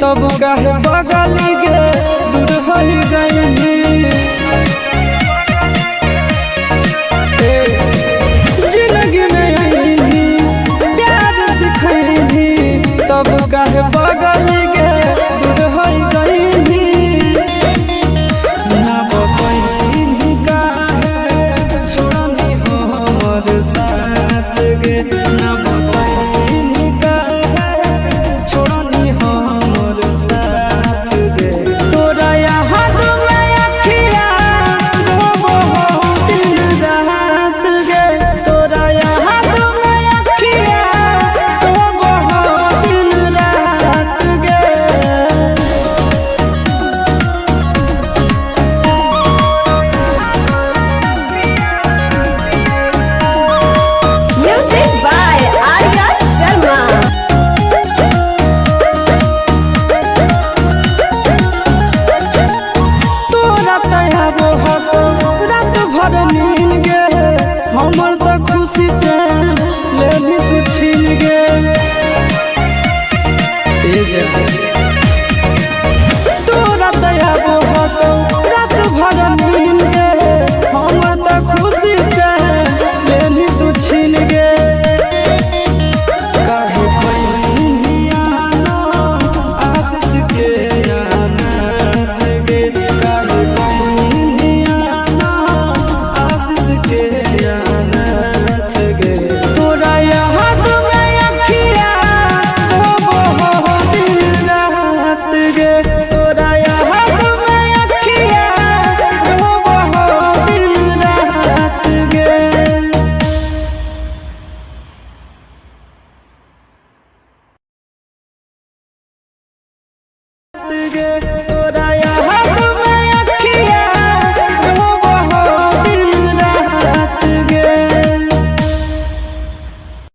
तब काहे बगल गे दूर हो गईली। जिंदगी में आईली प्यार सिखैली तब काहे बगल गे दूर हो गईली। ना बतैली काहे छोड़नी हो हमर साथ गे, ना बतैली काहे छोड़नी हो हमर साथ गे। तोरा याद में अखिया रोबो हो दिन रात गे, तोरा याद में अखिया रोबो हो दिन रात गे। Music by Arya Sharma. तोरा तैयारो हको रात भर नींद गे, हमर तो खुशी चैन लेनी तू छीन गे। तोरा तैयारो हको रात भर नींद गे, हमर तो खुशी चैन लेनी तू छीन गे। काहे पहिया आशीष के अनाथ गे, काहे पहिया आशीष के अनाथ गे। तोरा याद में अखिया रोबो हो दिन रात गे, तोरा याद में अखिया रोबो हो दिन रात गे।